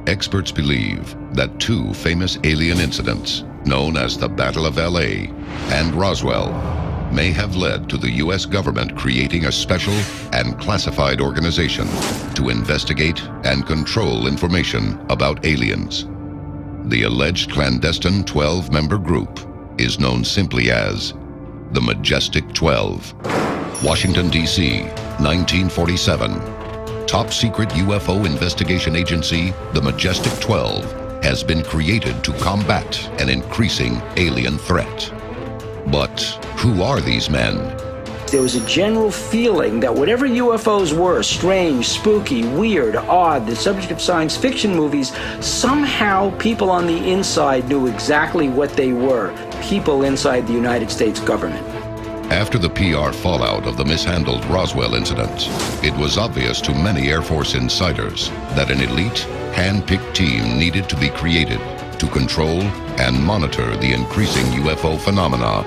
Experts believe that two famous alien incidents, known as the Battle of LA and Roswell, may have led to the U.S. government creating a special and classified organization to investigate and control information about aliens. The alleged clandestine 12-member group is known simply as the Majestic 12. Washington, D.C., 1947. Top secret UFO investigation agency, the Majestic 12, has been created to combat an increasing alien threat. But who are these men? There was a general feeling that whatever UFOs were, strange, spooky, weird, odd, the subject of science fiction movies, somehow people on the inside knew exactly what they were, people inside the United States government. After the PR fallout of the mishandled Roswell incident, it was obvious to many Air Force insiders that an elite, hand-picked team needed to be created to control and monitor the increasing UFO phenomena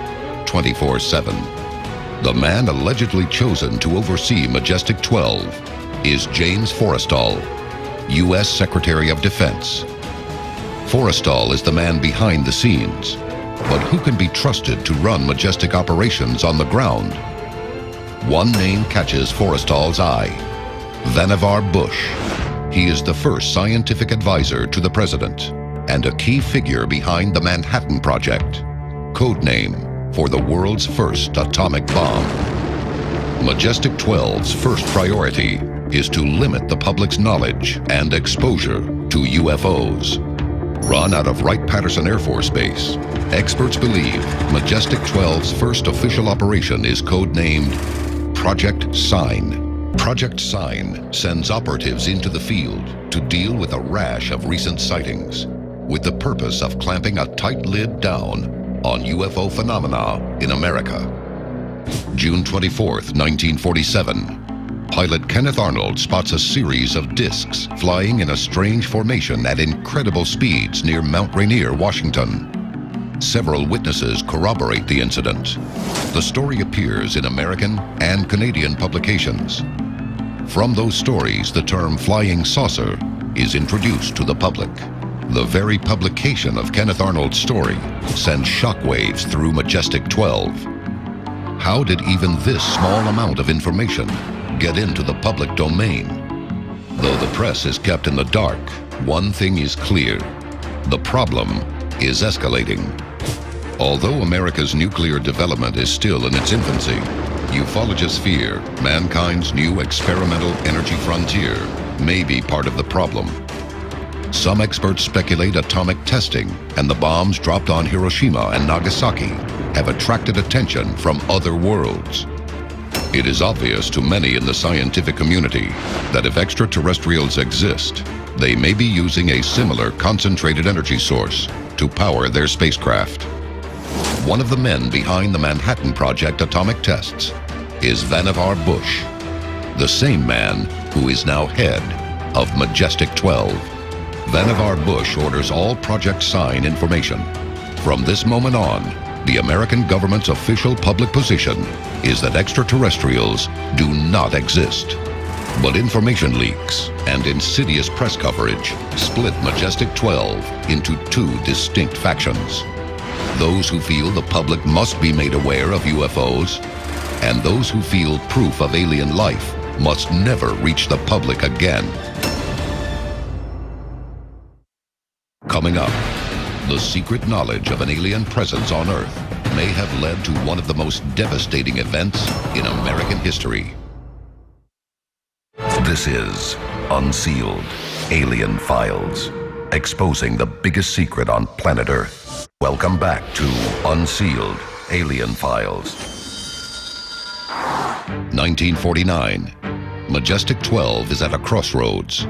24/7. The man allegedly chosen to oversee Majestic 12 is James Forrestal, U.S. Secretary of Defense. Forrestal is the man behind the scenes, but who can be trusted to run Majestic operations on the ground? One name catches Forrestal's eye: Vannevar Bush. He is the first scientific advisor to the president and a key figure behind the Manhattan Project, code name for the world's first atomic bomb. Majestic 12's first priority is to limit the public's knowledge and exposure to UFOs. Run out of Wright-Patterson Air Force Base, experts believe Majestic 12's first official operation is codenamed Project Sign. Project Sign sends operatives into the field to deal with a rash of recent sightings, with the purpose of clamping a tight lid down on UFO phenomena in America. June 24th, 1947. Pilot Kenneth Arnold spots a series of discs flying in a strange formation at incredible speeds near Mount Rainier, Washington. Several witnesses corroborate the incident. The story appears in American and Canadian publications. From those stories, the term flying saucer is introduced to the public. The very publication of Kenneth Arnold's story sends shockwaves through Majestic 12. How did even this small amount of information get into the public domain? Though the press is kept in the dark, one thing is clear: the problem is escalating. Although America's nuclear development is still in its infancy, ufologists fear mankind's new experimental energy frontier may be part of the problem. Some experts speculate atomic testing and the bombs dropped on Hiroshima and Nagasaki have attracted attention from other worlds. It is obvious to many in the scientific community that if extraterrestrials exist, they may be using a similar concentrated energy source to power their spacecraft. One of the men behind the Manhattan Project atomic tests is Vannevar Bush, the same man who is now head of Majestic 12. Vannevar Bush orders all Project Sign information. From this moment on, the American government's official public position is that extraterrestrials do not exist. But information leaks and insidious press coverage split Majestic 12 into two distinct factions. Those who feel the public must be made aware of UFOs, and those who feel proof of alien life must never reach the public again. Coming up, the secret knowledge of an alien presence on Earth may have led to one of the most devastating events in American history. This is Unsealed Alien Files, exposing the biggest secret on planet Earth. Welcome back to Unsealed Alien Files. 1949. Majestic 12 is at a crossroads.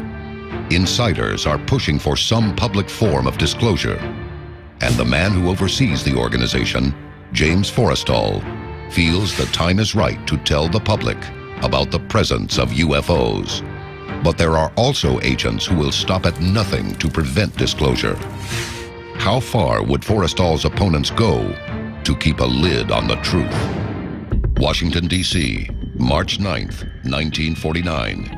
Insiders are pushing for some public form of disclosure, and the man who oversees the organization, James Forrestal, feels the time is right to tell the public about the presence of UFOs. But there are also agents who will stop at nothing to prevent disclosure. How far would Forrestal's opponents go to keep a lid on the truth? Washington, D.C., March 9th, 1949.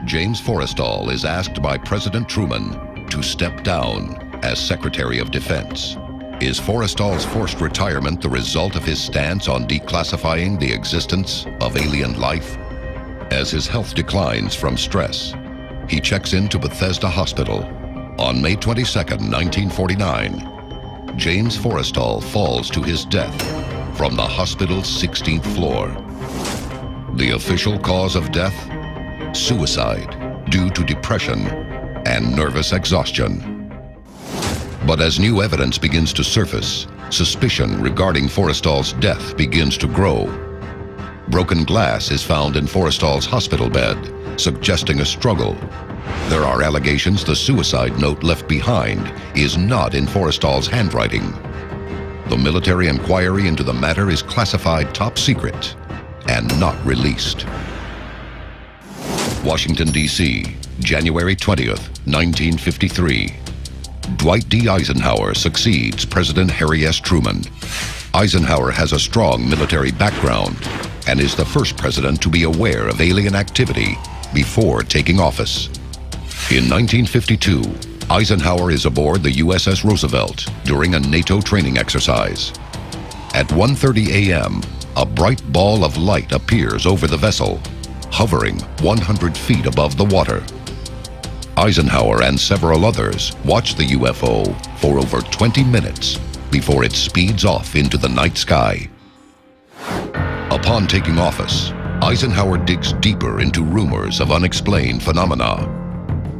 James Forrestal is asked by President Truman to step down as Secretary of Defense. Is Forrestal's forced retirement the result of his stance on declassifying the existence of alien life? As his health declines from stress, he checks into Bethesda Hospital. On May 22, 1949, James Forrestal falls to his death from the hospital's 16th floor. The official cause of death? Suicide due to depression and nervous exhaustion. But as new evidence begins to surface, suspicion regarding Forrestal's death begins to grow. Broken glass is found in Forrestal's hospital bed, suggesting a struggle. There are allegations the suicide note left behind is not in Forrestal's handwriting. The military inquiry into the matter is classified top secret and not released. Washington, D.C., January 20th, 1953. Dwight D. Eisenhower succeeds President Harry S. Truman. Eisenhower has a strong military background and is the first president to be aware of alien activity before taking office. In 1952, Eisenhower is aboard the USS Roosevelt during a NATO training exercise. At 1:30 a.m., a bright ball of light appears over the vessel, hovering 100 feet above the water. Eisenhower and several others watch the UFO for over 20 minutes before it speeds off into the night sky. Upon taking office, Eisenhower digs deeper into rumors of unexplained phenomena.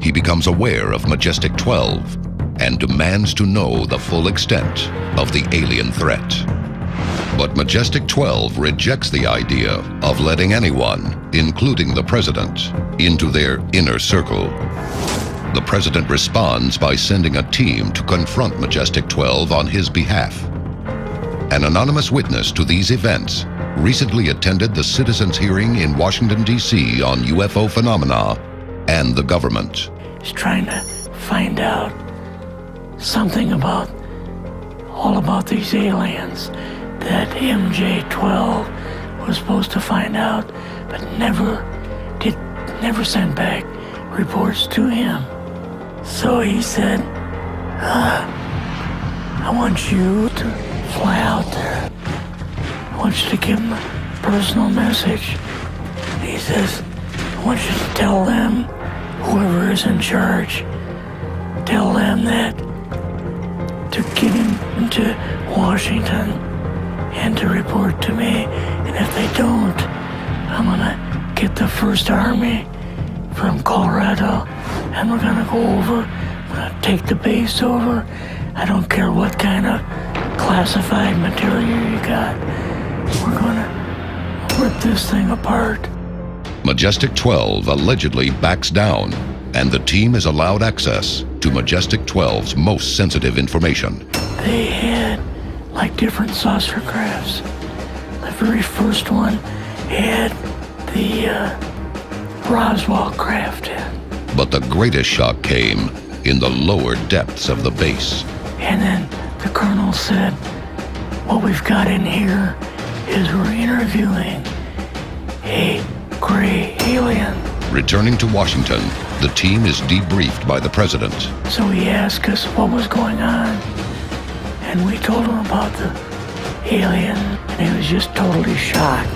He becomes aware of Majestic 12 and demands to know the full extent of the alien threat. But Majestic 12 rejects the idea of letting anyone, including the president, into their inner circle. The president responds by sending a team to confront Majestic 12 on his behalf. An anonymous witness to these events recently attended the citizens' hearing in Washington, D.C. on UFO phenomena and the government. He's trying to find out something all about these aliens that MJ-12 was supposed to find out, but never sent back reports to him. So he said, I want you to fly out there. I want you to give him a personal message. And he says, I want you to tell them, whoever is in charge, tell them that to get him into Washington and to report to me. And if they don't, I'm gonna get the First Army from Colorado, and we're gonna go over, we're gonna take the base over. I don't care what kind of classified material you got. We're gonna rip this thing apart. Majestic 12 allegedly backs down, and the team is allowed access to Majestic 12's most sensitive information. They had like different saucer crafts. The very first one had the Roswell craft in. But the greatest shock came in the lower depths of the base. And then the colonel said, what we've got in here is we're interviewing a gray alien. Returning to Washington, the team is debriefed by the president. So he asked us what was going on, and we told him about the alien, and he was just totally shocked.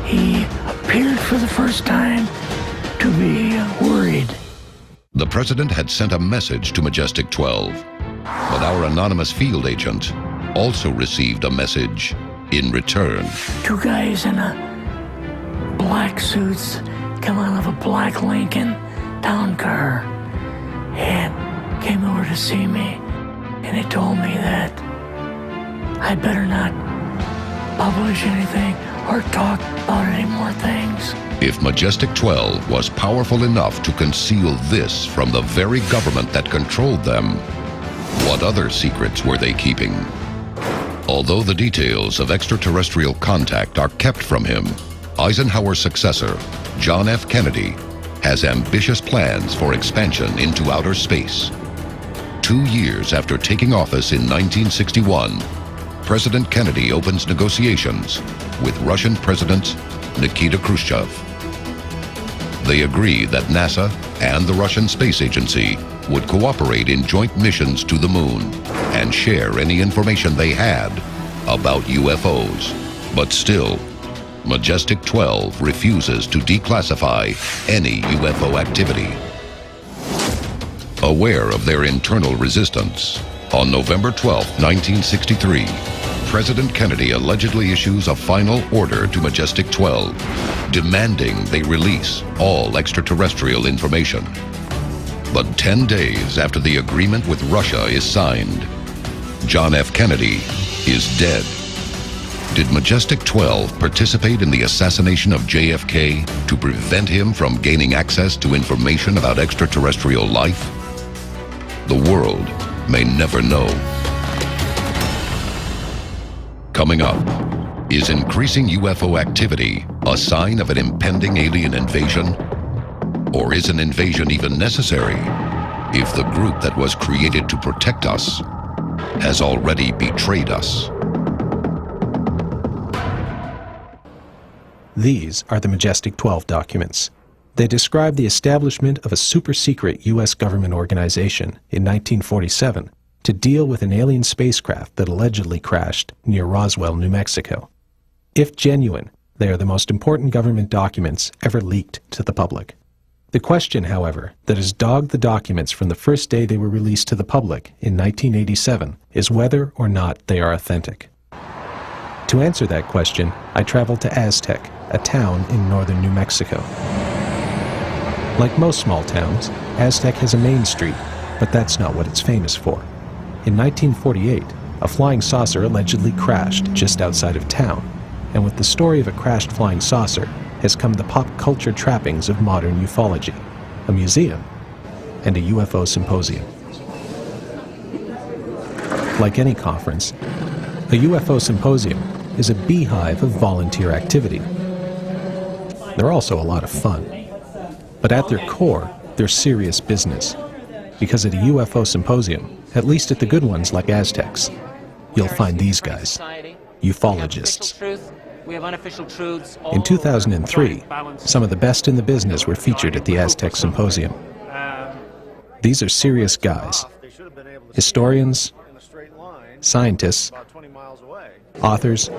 He appeared for the first time to be worried. The president had sent a message to Majestic 12, but our anonymous field agent also received a message in return. Two guys in black suits come out of a black Lincoln town car and came over to see me, and they told me that I better not publish anything or talk about any more things. If Majestic 12 was powerful enough to conceal this from the very government that controlled them, what other secrets were they keeping? Although the details of extraterrestrial contact are kept from him, Eisenhower's successor, John F. Kennedy, has ambitious plans for expansion into outer space. 2 years after taking office in 1961, President Kennedy opens negotiations with Russian President Nikita Khrushchev. They agree that NASA and the Russian Space Agency would cooperate in joint missions to the moon and share any information they had about UFOs. But still, Majestic 12 refuses to declassify any UFO activity. Aware of their internal resistance, on November 12, 1963, President Kennedy allegedly issues a final order to Majestic 12, demanding they release all extraterrestrial information. But 10 days after the agreement with Russia is signed, John F. Kennedy is dead. Did Majestic 12 participate in the assassination of JFK to prevent him from gaining access to information about extraterrestrial life? The world may never know. Coming up, is increasing UFO activity a sign of an impending alien invasion? Or is an invasion even necessary if the group that was created to protect us has already betrayed us? These are the Majestic 12 documents. They describe the establishment of a super-secret U.S. government organization in 1947 to deal with an alien spacecraft that allegedly crashed near Roswell, New Mexico. If genuine, they are the most important government documents ever leaked to the public. The question, however, that has dogged the documents from the first day they were released to the public in 1987 is whether or not they are authentic. To answer that question, I traveled to Aztec, a town in northern New Mexico. Like most small towns, Aztec has a main street, but that's not what it's famous for. In 1948, a flying saucer allegedly crashed just outside of town, and with the story of a crashed flying saucer has come the pop culture trappings of modern ufology, a museum, and a UFO symposium. Like any conference, a UFO symposium is a beehive of volunteer activity. They're also a lot of fun. But at their core, they're serious business. Because at a UFO symposium, at least at the good ones like Aztecs, you'll find these guys, ufologists. In 2003, some of the best in the business were featured at the Aztec Symposium. These are serious guys, historians, scientists, authors,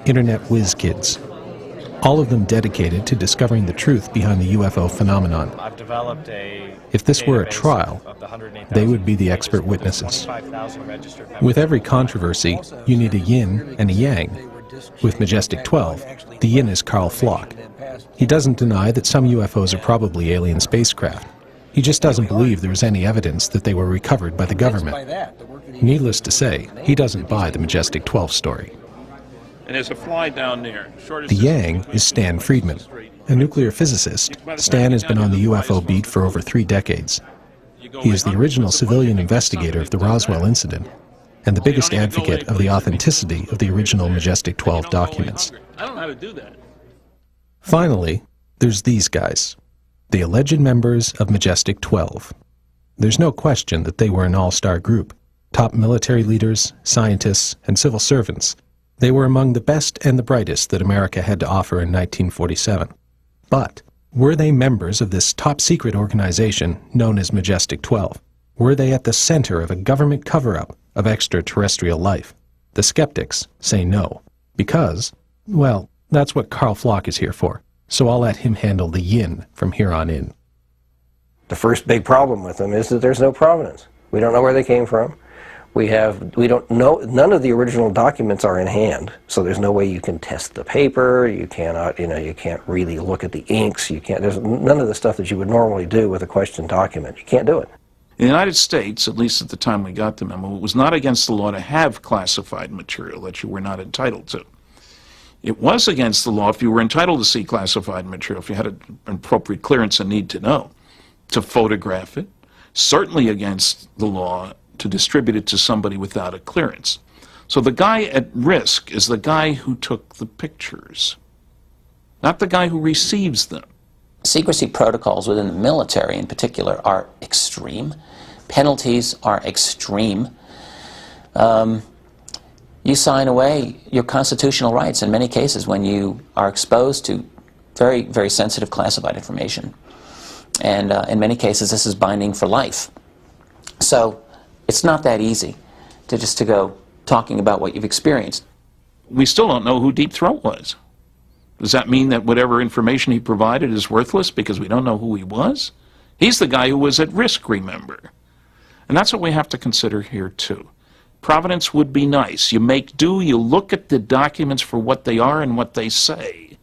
internet whiz kids, all of them dedicated to discovering the truth behind the UFO phenomenon. If this were a trial, they would be the expert witnesses. With every controversy, you need a yin and a yang. With Majestic 12, the yin is Carl Flock. He doesn't deny that some UFOs are probably alien spacecraft. He just doesn't believe there is any evidence that they were recovered by the government. Needless to say, he doesn't buy the Majestic 12 story. And there's a fly down there. The yang is Stan Friedman, a nuclear physicist. Stan has been on the UFO beat for over 3 decades. He is the original civilian investigator of the Roswell incident and the biggest advocate of the authenticity of the original Majestic 12 documents. I don't know how to do that. Finally, there's these guys, the alleged members of Majestic 12. There's no question that they were an all-star group, top military leaders, scientists, and civil servants. They were among the best and the brightest that America had to offer in 1947. But were they members of this top-secret organization known as Majestic 12? Were they at the center of a government cover-up of extraterrestrial life? The skeptics say no, because, well, that's what Carl Flock is here for, so I'll let him handle the yin from here on in. The first big problem with them is that there's no provenance. We don't know where they came from. We don't know, none of the original documents are in hand, so there's no way you can test the paper, you cannot, you can't really look at the inks, there's none of the stuff that you would normally do with a questioned document. You can't do it. In the United States, at least at the time we got the memo, it was not against the law to have classified material that you were not entitled to. It was against the law if you were entitled to see classified material, if you had an appropriate clearance and need to know, to photograph it. Certainly against the law to distribute it to somebody without a clearance. So the guy at risk is the guy who took the pictures, not the guy who receives them. Secrecy protocols within the military in particular are extreme. Penalties are extreme. You sign away your constitutional rights in many cases when you are exposed to very, very sensitive classified information. And in many cases this is binding for life. So it's not that easy to go talking about what you've experienced. We still don't know who Deep Throat was. Does that mean that whatever information he provided is worthless because we don't know who he was? He's the guy who was at risk, remember. And that's what we have to consider here, too. Providence would be nice. You make do, you look at the documents for what they are and what they say,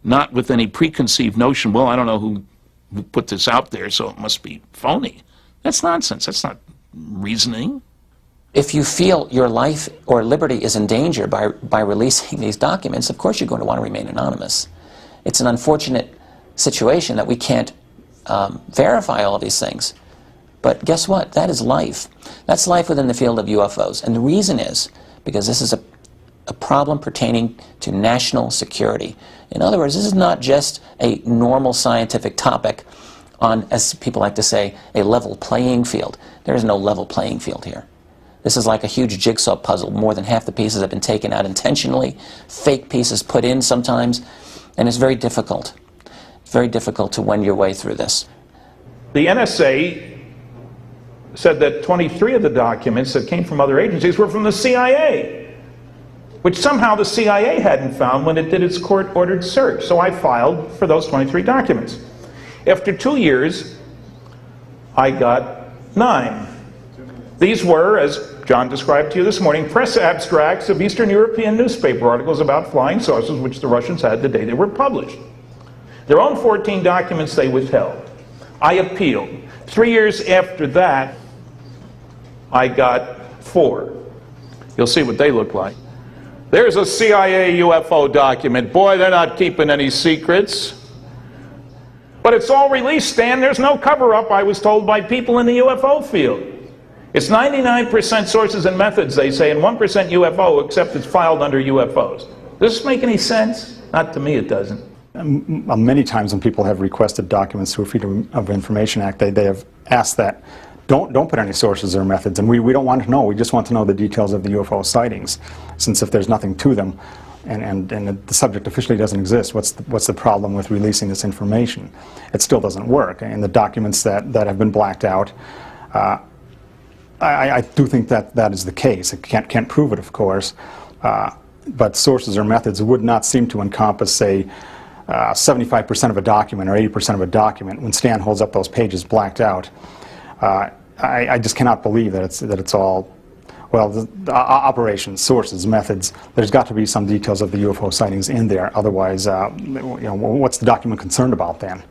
not with any preconceived notion, well, I don't know who put this out there, so it must be phony. That's nonsense. That's not reasoning. If you feel your life or liberty is in danger by releasing these documents, of course you're going to want to remain anonymous. It's an unfortunate situation that we can't verify all of these things. But guess what? That is life. That's life within the field of UFOs. And the reason is because this is a problem pertaining to national security. In other words, this is not just a normal scientific topic on, as people like to say, a level playing field. There is no level playing field here. This is like a huge jigsaw puzzle. More than half the pieces have been taken out intentionally, fake pieces put in sometimes, and it's very difficult. Very difficult to wend your way through this. The NSA said that 23 of the documents that came from other agencies were from the CIA, which somehow the CIA hadn't found when it did its court-ordered search. So I filed for those 23 documents. After 2 years, I got 9. These were, as John described to you this morning, press abstracts of Eastern European newspaper articles about flying saucers which the Russians had the day they were published. Their own 14 documents they withheld. I appealed. 3 years after that, I got 4. You'll see what they look like. There's a CIA UFO document. Boy, they're not keeping any secrets. But it's all released, Stan. There's no cover-up, I was told by people in the UFO field. It's 99% sources and methods, they say, and 1% UFO, except it's filed under UFOs. Does this make any sense? Not to me, it doesn't. Many times when people have requested documents through Freedom of Information Act, they have asked that don't put any sources or methods, and we don't want to know. We just want to know the details of the UFO sightings, since if there's nothing to them, and the subject officially doesn't exist, what's the problem with releasing this information? It still doesn't work, and the documents that have been blacked out, I do think that is the case. It can't prove it, of course, but sources or methods would not seem to encompass, say, 75% of a document or 80% of a document. When Stan holds up those pages blacked out, I just cannot believe that it's all, well, the operations, sources, methods. There's got to be some details of the UFO sightings in there. Otherwise, what's the document concerned about then?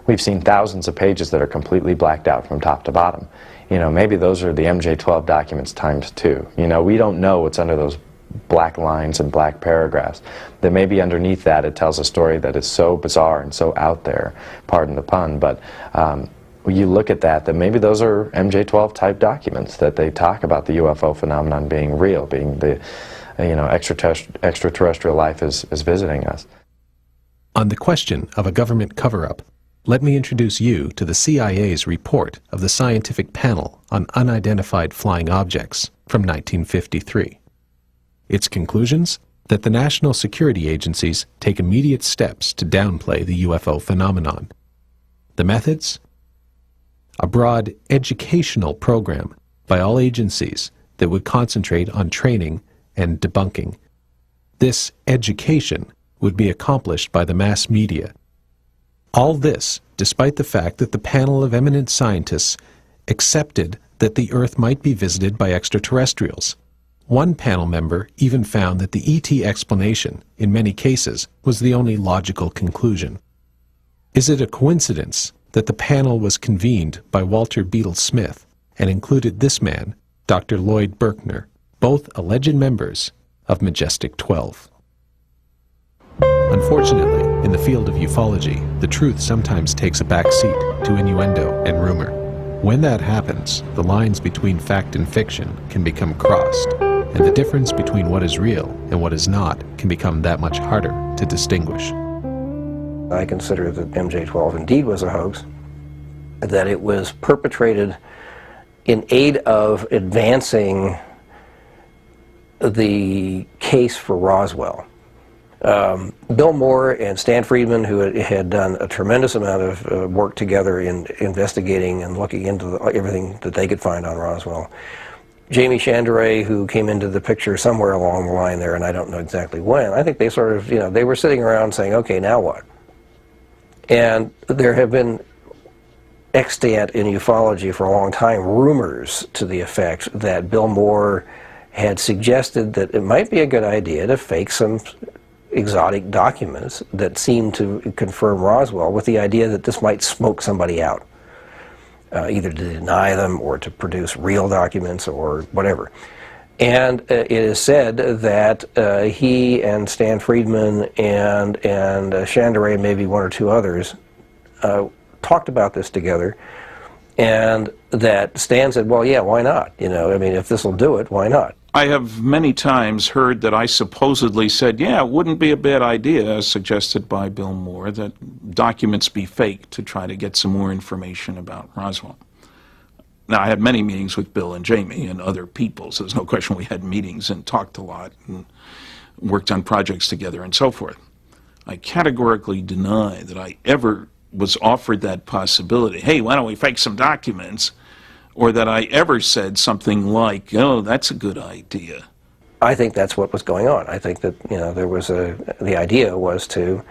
We've seen thousands of pages that are completely blacked out from top to bottom. Maybe those are the MJ-12 documents times 2. We don't know what's under those black lines and black paragraphs. There may be underneath that it tells a story that is so bizarre and so out there, pardon the pun, but when you look at that, then maybe those are MJ-12 type documents that they talk about the UFO phenomenon being real, being the extraterrestrial life is visiting us. On the question of a government cover-up, let me introduce you to the CIA's report of the Scientific Panel on Unidentified Flying Objects from 1953. Its conclusions? That the national security agencies take immediate steps to downplay the UFO phenomenon. The methods? A broad educational program by all agencies that would concentrate on training and debunking. This education would be accomplished by the mass media. All this despite the fact that the panel of eminent scientists accepted that the Earth might be visited by extraterrestrials. One panel member even found that the ET explanation, in many cases, was the only logical conclusion. Is it a coincidence that the panel was convened by Walter Beadle Smith and included this man, Dr. Lloyd Berkner, both alleged members of Majestic 12? Unfortunately, in the field of ufology, the truth sometimes takes a back seat to innuendo and rumor. When that happens, the lines between fact and fiction can become crossed, and the difference between what is real and what is not can become that much harder to distinguish. I consider that MJ-12 indeed was a hoax, that it was perpetrated in aid of advancing the case for Roswell. Bill Moore and Stan Friedman, who had done a tremendous amount of work together in investigating and looking into everything that they could find on Roswell. Jamie Chandray, who came into the picture somewhere along the line there, and I don't know exactly when. I think they sort of, they were sitting around saying, okay, now what? And there have been extant in ufology for a long time rumors to the effect that Bill Moore had suggested that it might be a good idea to fake some exotic documents that seemed to confirm Roswell, with the idea that this might smoke somebody out, either to deny them or to produce real documents or whatever. And it is said that he and Stan Friedman and Chandray, maybe one or two others, talked about this together, and that Stan said, well, yeah, why not? I mean, if this will do it, why not? I have many times heard that I supposedly said, yeah, it wouldn't be a bad idea, as suggested by Bill Moore, that documents be faked to try to get some more information about Roswell. Now, I had many meetings with Bill and Jamie and other people, so there's no question we had meetings and talked a lot and worked on projects together and so forth. I categorically deny that I ever was offered that possibility, hey, why don't we fake some documents, or that I ever said something like, oh, that's a good idea. I think that's what was going on. I think that, there was the idea was to,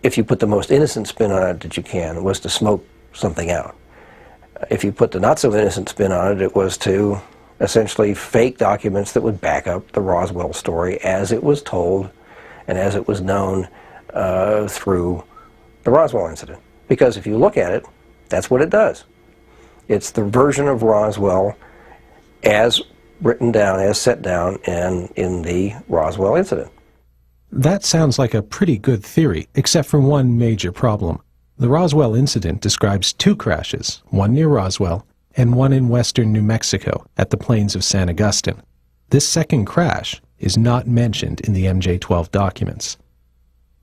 if you put the most innocent spin on it that you can, was to smoke something out. If you put the not so innocent spin on it, it was to essentially fake documents that would back up the Roswell story as it was told and as it was known through the Roswell incident. Because if you look at it, that's what it does. It's the version of Roswell as written down, as set down in the Roswell incident. That sounds like a pretty good theory, except for one major problem. The Roswell incident describes two crashes, one near Roswell and one in western New Mexico at the plains of San Agustin. This second crash is not mentioned in the MJ-12 documents.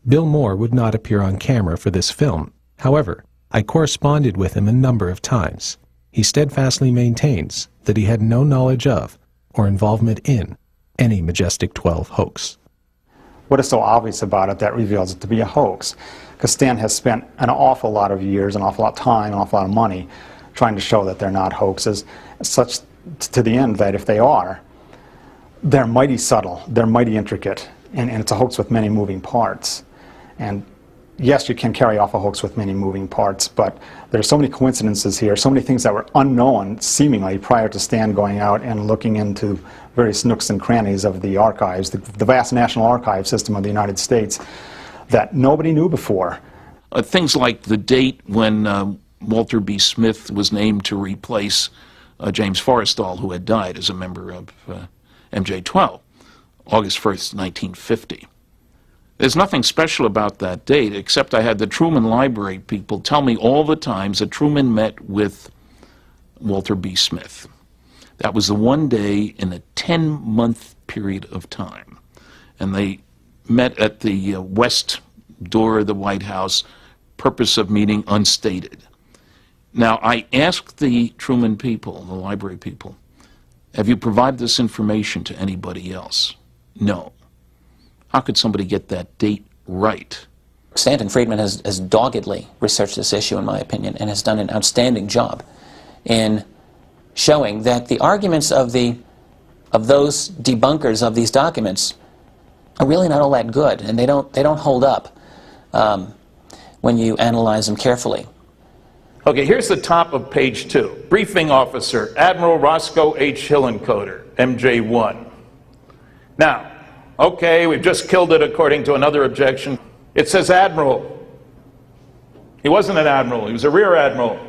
Bill Moore would not appear on camera for this film. However, I corresponded with him a number of times. He steadfastly maintains that he had no knowledge of or involvement in any Majestic 12 hoax. What is so obvious about it that reveals it to be a hoax? Because Stan has spent an awful lot of years, an awful lot of time, an awful lot of money trying to show that they're not hoaxes, such to the end that if they are, they're mighty subtle, they're mighty intricate, and it's a hoax with many moving parts. And yes, you can carry off a hoax with many moving parts, but there's so many coincidences here, so many things that were unknown, seemingly, prior to Stan going out and looking into various nooks and crannies of the archives, the vast National Archive system of the United States, that nobody knew before. Things like the date when Walter B. Smith was named to replace James Forrestal, who had died as a member of MJ-12, August 1st, 1950. There's nothing special about that date, except I had the Truman Library people tell me all the times that Truman met with Walter B. Smith. That was the one day in a 10-month period of time. And they met at the west door of the White House, purpose of meeting unstated. Now, I asked the Truman people, the library people, have you provided this information to anybody else? No. How could somebody get that date right? Stanton Friedman has doggedly researched this issue, in my opinion, and has done an outstanding job in showing that the arguments of those debunkers of these documents are really not all that good, and they don't hold up when you analyze them carefully. Okay, here's the top of page 2. Briefing Officer, Admiral Roscoe H. Hillenkoetter, MJ-1. Now, okay, we've just killed it according to another objection. It says Admiral. He wasn't an admiral, he was a rear admiral.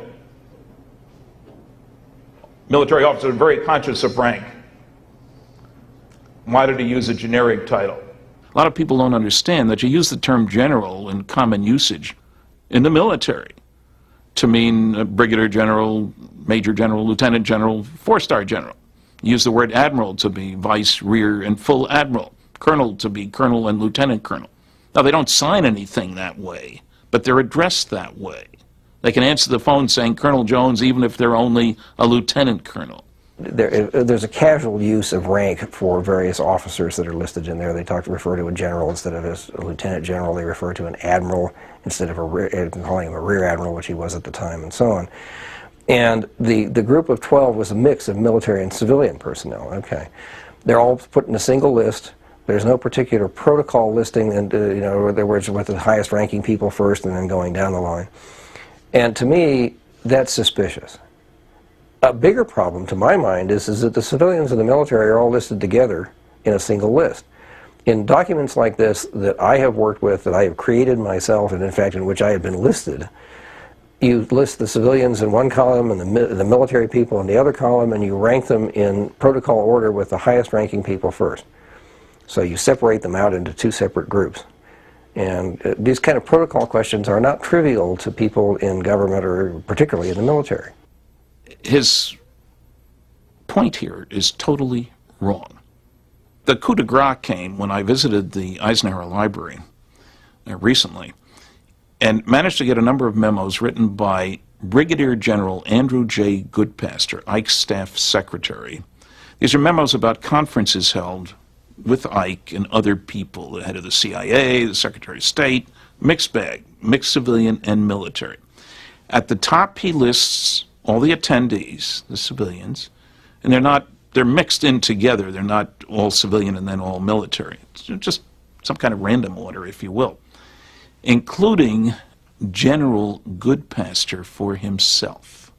Military officer, very conscious of rank. Why did he use a generic title? A lot of people don't understand that you use the term general in common usage in the military to mean brigadier general, major general, lieutenant general, 4-star general. You use the word admiral to be vice, rear, and full admiral. Colonel to be colonel and lieutenant colonel. Now, they don't sign anything that way, but they're addressed that way. They can answer the phone saying Colonel Jones even if they're only a lieutenant colonel. there's a casual use of rank for various officers that are listed in there. They refer to a general instead of a lieutenant general. They refer to an admiral instead of calling him a rear admiral, which he was at the time, and so on. And the group of 12 was a mix of military and civilian personnel. Okay, they're all put in a single list. There's no particular protocol listing, and in other words, with the highest ranking people first and then going down the line. And to me, that's suspicious. A bigger problem, to my mind, is that the civilians and the military are all listed together in a single list. In documents like this that I have worked with, that I have created myself, and in fact in which I have been listed, you list the civilians in one column and the military people in the other column, and you rank them in protocol order with the highest ranking people first. So you separate them out into two separate groups. And these kind of protocol questions are not trivial to people in government, or particularly in the military. His point here is totally wrong. The coup de grace came when I visited the Eisenhower Library recently and managed to get a number of memos written by Brigadier General Andrew J. Goodpaster, Ike's staff secretary. These are memos about conferences held with Ike and other people, the head of the CIA, the Secretary of State, mixed bag, mixed civilian and military. At the top he lists all the attendees, the civilians, and they're mixed in together. They're not all civilian and then all military. It's just some kind of random order, if you will, including General Goodpaster for himself.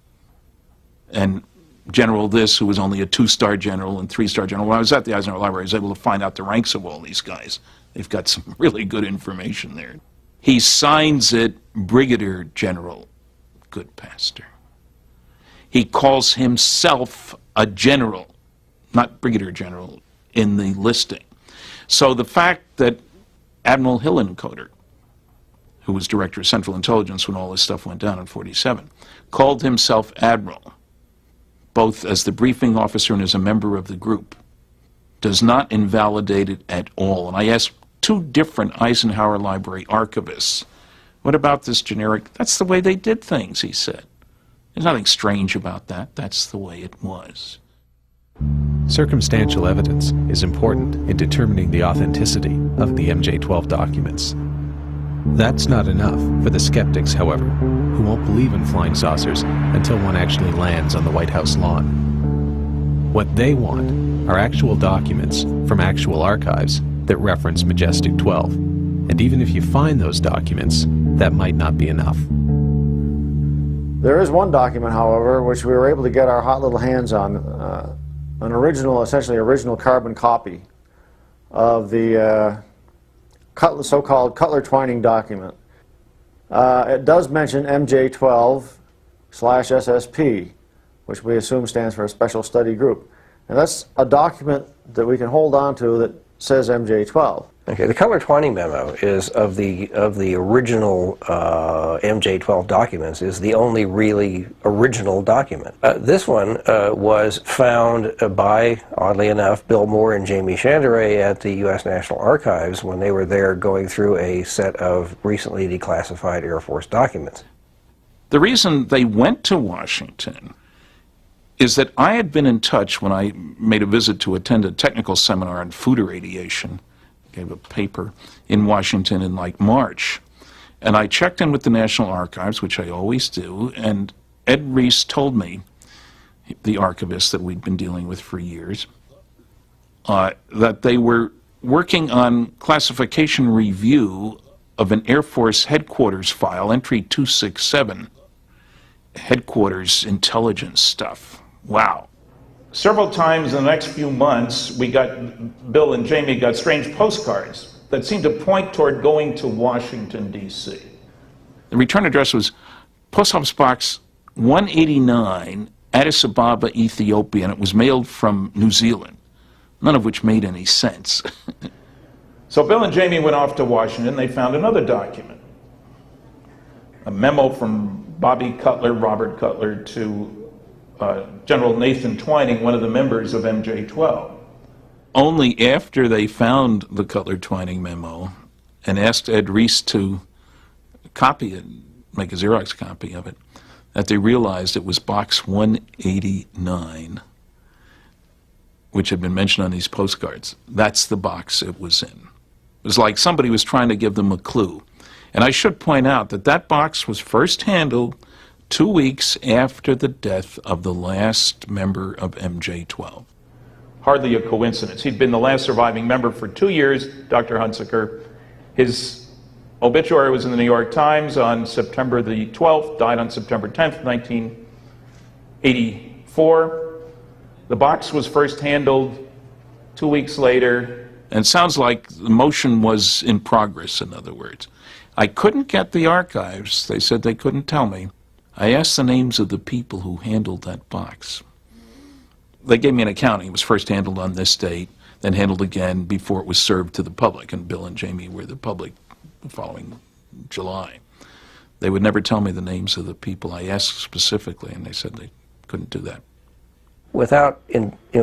And General this, who was only a 2-star general and 3-star general. When I was at the Eisenhower Library, I was able to find out the ranks of all these guys. They've got some really good information there. He signs it Brigadier General Goodpaster. He calls himself a general, not brigadier general, in the listing. So the fact that Admiral Hillenkoetter, who was director of Central Intelligence when all this stuff went down in '47, called himself admiral, both as the briefing officer and as a member of the group, does not invalidate it at all. And I asked 2 different Eisenhower Library archivists, what about this generic? That's the way they did things, he said. There's nothing strange about that. That's the way it was. Circumstantial evidence is important in determining the authenticity of the MJ-12 documents. That's not enough for the skeptics, however, who won't believe in flying saucers until one actually lands on the White House lawn. What they want are actual documents from actual archives that reference Majestic 12. And even if you find those documents, that might not be enough. There is one document, however, which we were able to get our hot little hands on, an original, essentially original carbon copy of the so-called Cutler-Twining document. It does mention MJ-12/SSP, which we assume stands for a Special Study Group. And that's a document that we can hold on to that says MJ-12. Okay, the Cutler-Twining memo is of the original MJ-12 documents, is the only really original document. This one was found by, oddly enough, Bill Moore and Jamie Chandray at the U.S. National Archives when they were there going through a set of recently declassified Air Force documents. The reason they went to Washington is that I had been in touch when I made a visit to attend a technical seminar on food irradiation. Gave a paper in Washington in like March. And I checked in with the National Archives, which I always do, and Ed Reese told me, the archivist that we'd been dealing with for years, that they were working on classification review of an Air Force headquarters file, entry 267, headquarters intelligence stuff. Wow. Several times in the next few months, Bill and Jamie got strange postcards that seemed to point toward going to Washington, D.C. The return address was Post Office Box 189, Addis Ababa, Ethiopia, and it was mailed from New Zealand, none of which made any sense. So Bill and Jamie went off to Washington. They found another document, a memo from Bobby Cutler, Robert Cutler, to General Nathan Twining, one of the members of MJ-12. Only after they found the Cutler-Twining memo and asked Ed Reese to copy it, make a Xerox copy of it, that they realized it was Box 189, which had been mentioned on these postcards, that's the box it was in. It was like somebody was trying to give them a clue. And I should point out that that box was first handled 2 weeks after the death of the last member of MJ-12. Hardly a coincidence. He'd been the last surviving member for 2 years, Dr. Hunsaker. His obituary was in the New York Times on September the 12th, died on September 10th, 1984. The box was first handled 2 weeks later. And it sounds like the motion was in progress, in other words. I couldn't get the archives. They said they couldn't tell me. I asked the names of the people who handled that box. They gave me an accounting. It was first handled on this date, then handled again before it was served to the public, and Bill and Jamie were the public the following July. They would never tell me the names of the people. I asked specifically, and they said they couldn't do that. Without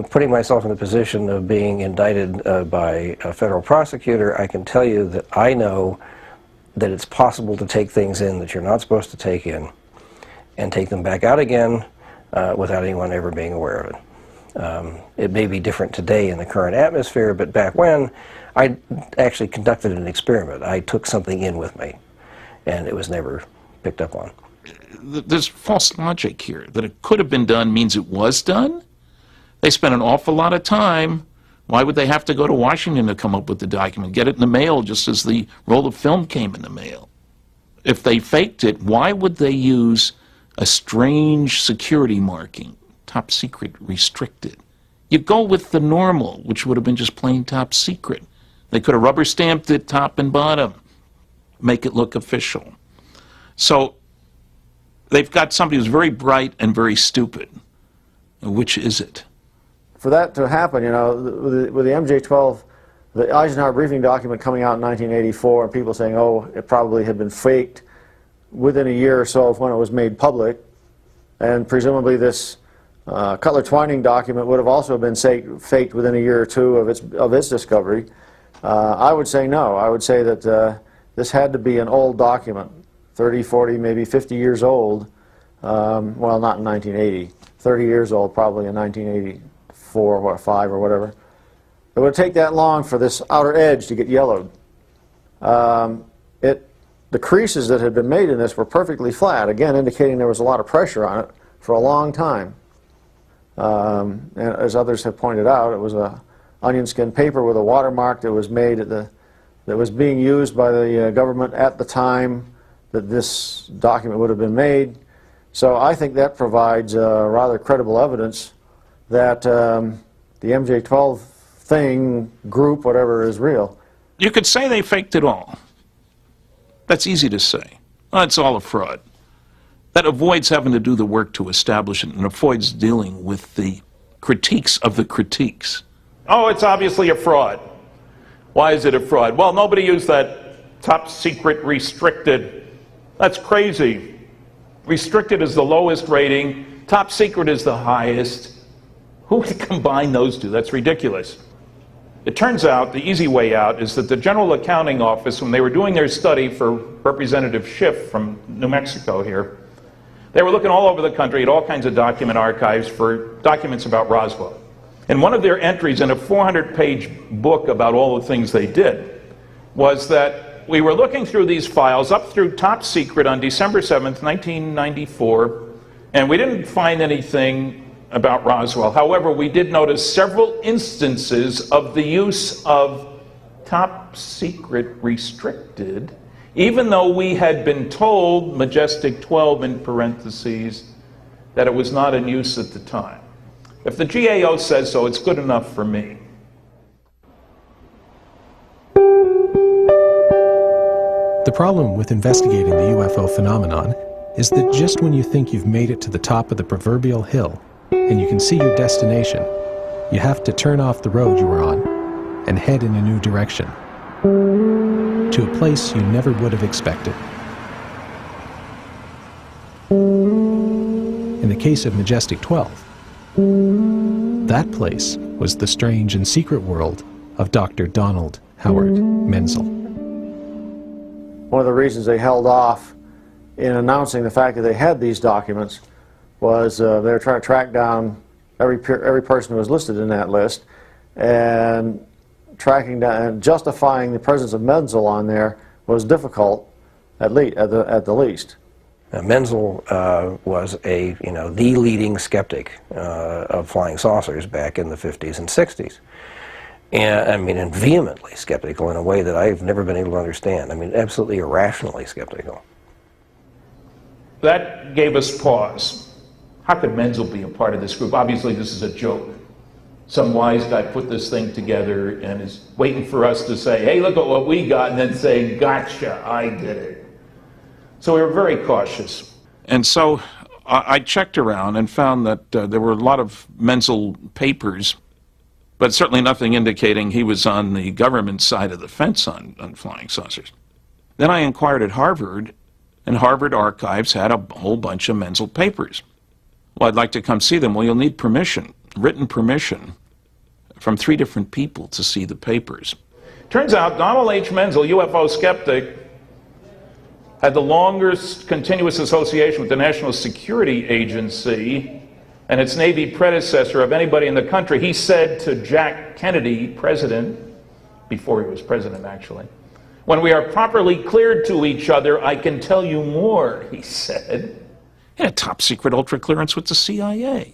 putting myself in the position of being indicted by a federal prosecutor, I can tell you that I know that it's possible to take things in that you're not supposed to take in and take them back out again without anyone ever being aware of it. It may be different today in the current atmosphere, but back when, I actually conducted an experiment. I took something in with me, and it was never picked up on. There's false logic here. That it could have been done means it was done. They spent an awful lot of time. Why would they have to go to Washington to come up with the document? Get it in the mail just as the roll of film came in the mail. If they faked it, why would they use a strange security marking? Top secret, restricted. You go with the normal, which would have been just plain top secret. They could have rubber stamped it top and bottom, make it look official. So they've got somebody who's very bright and very stupid. Which is it? For that to happen, you know, with the MJ-12, the Eisenhower briefing document coming out in 1984, and people saying, oh, it probably had been faked within a year or so of when it was made public, and presumably this Cutler-Twining document would have also been faked within a year or two of its discovery. I would say no. I would say that this had to be an old document, 30, 40, maybe 50 years old. Well, not in 1980. 30 years old, probably in 1984 or 5 or whatever. It would take that long for this outer edge to get yellowed. The creases that had been made in this were perfectly flat, again indicating there was a lot of pressure on it for a long time. And as others have pointed out, it was a onion skin paper with a watermark that was made that was being used by the government at the time that this document would have been made. So I think that provides rather credible evidence that the MJ-12 thing, group, whatever, is real. You could say they faked it all. That's easy to say. Oh, it's all a fraud. That avoids having to do the work to establish it and avoids dealing with the critiques of the critiques. Oh, it's obviously a fraud. Why is it a fraud? Well, nobody used that top secret restricted. That's crazy. Restricted is the lowest rating. Top secret is the highest. Who would combine those two? That's ridiculous. It turns out the easy way out is that the General Accounting Office, when they were doing their study for Representative Schiff from New Mexico here, they were looking all over the country at all kinds of document archives for documents about Roswell. And one of their entries in a 400-page book about all the things they did was that we were looking through these files up through top secret on December 7th, 1994, and we didn't find anything about Roswell. However, we did notice several instances of the use of top secret restricted, even though we had been told, Majestic 12 in parentheses, that it was not in use at the time. If the GAO says so, it's good enough for me. The problem with investigating the UFO phenomenon is that just when you think you've made it to the top of the proverbial hill and you can see your destination, you have to turn off the road you were on and head in a new direction, to a place you never would have expected. In the case of Majestic 12, that place was the strange and secret world of Dr. Donald Howard Menzel. One of the reasons they held off in announcing the fact that they had these documents was they were trying to track down every person who was listed in that list. and tracking down and justifying the presence of Menzel on there was difficult, at the least. Menzel was the leading skeptic of flying saucers back in the 50s and 60s. And vehemently skeptical in a way that I've never been able to understand. Absolutely irrationally skeptical. That gave us pause. How could Menzel be a part of this group? Obviously, this is a joke. Some wise guy put this thing together and is waiting for us to say, hey, look at what we got, and then say, gotcha, I did it. So we were very cautious. And so I checked around and found that there were a lot of Menzel papers, but certainly nothing indicating he was on the government side of the fence on flying saucers. Then I inquired at Harvard, and Harvard Archives had a whole bunch of Menzel papers. Well, I'd like to come see them. Well, you'll need permission, written permission, from 3 different people to see the papers. Turns out Donald H. Menzel, UFO skeptic, had the longest continuous association with the National Security Agency and its Navy predecessor of anybody in the country. He said to Jack Kennedy, president, before he was president actually, when we are properly cleared to each other, I can tell you more, he said. He had a top secret ultra clearance with the CIA.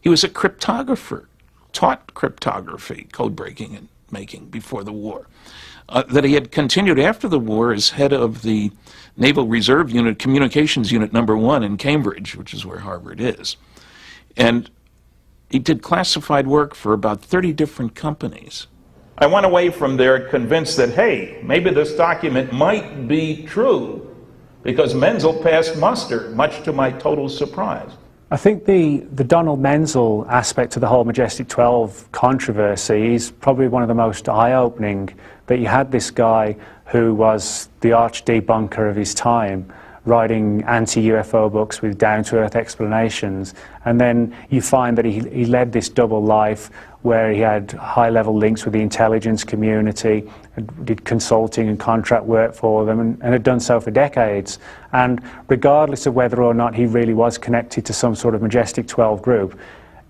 He was a cryptographer, taught cryptography, code breaking and making before the war. That he had continued after the war as head of the Naval Reserve Unit, Communications Unit number 1 in Cambridge, which is where Harvard is. And he did classified work for about 30 different companies. I went away from there convinced that, hey, maybe this document might be true, because Menzel passed muster, much to my total surprise. I think the Donald Menzel aspect to the whole Majestic 12 controversy is probably one of the most eye-opening, that you had this guy who was the arch debunker of his time, writing anti-UFO books with down-to-earth explanations, and then you find that he led this double life where he had high-level links with the intelligence community, did consulting and contract work for them, and had done so for decades. And regardless of whether or not he really was connected to some sort of Majestic 12 group,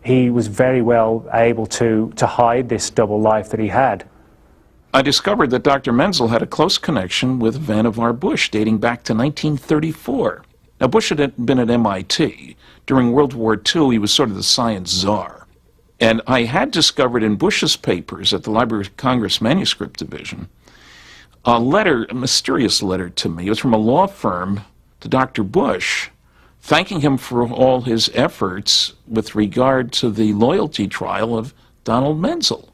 he was very well able to hide this double life that he had. I discovered that Dr. Menzel had a close connection with Vannevar Bush dating back to 1934. Now, Bush had been at MIT. During World War II, he was sort of the science czar. And I had discovered in Bush's papers at the Library of Congress Manuscript Division a letter, a mysterious letter to me. It was from a law firm to Dr. Bush, thanking him for all his efforts with regard to the loyalty trial of Donald Menzel.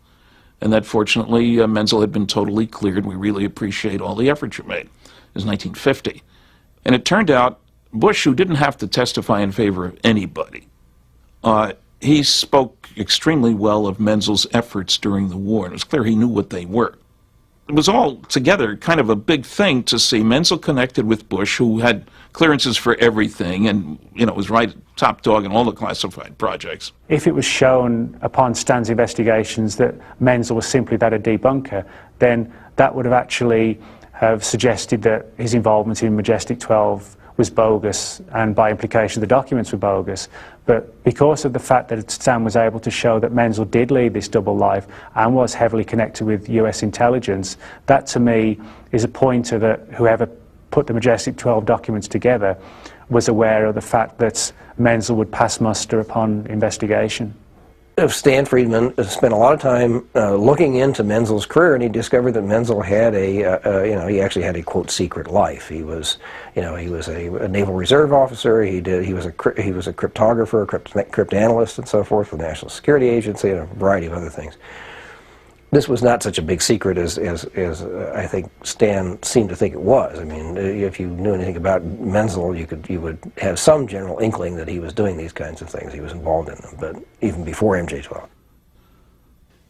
And that fortunately Menzel had been totally cleared. We really appreciate all the effort you made. It was 1950. And it turned out Bush, who didn't have to testify in favor of anybody, he spoke extremely well of Menzel's efforts during the war, and it was clear he knew what they were. It was all together kind of a big thing to see Menzel connected with Bush, who had clearances for everything and, was right top dog in all the classified projects. If it was shown upon Stan's investigations that Menzel was simply that a debunker, then that would have actually have suggested that his involvement in Majestic 12 was bogus, and by implication the documents were bogus. But because of the fact that Stan was able to show that Menzel did lead this double life and was heavily connected with US intelligence, that to me is a pointer that whoever put the Majestic 12 documents together was aware of the fact that Menzel would pass muster upon investigation. Stan Friedman spent a lot of time looking into Menzel's career, and he discovered that Menzel had he actually had a quote secret life. He was, he was a Naval Reserve officer. He was a cryptographer, cryptanalyst, and so forth for the National Security Agency, and a variety of other things. This was not such a big secret as I think Stan seemed to think it was. I mean, if you knew anything about Menzel, you would have some general inkling that he was doing these kinds of things. He was involved in them, but even before MJ-12.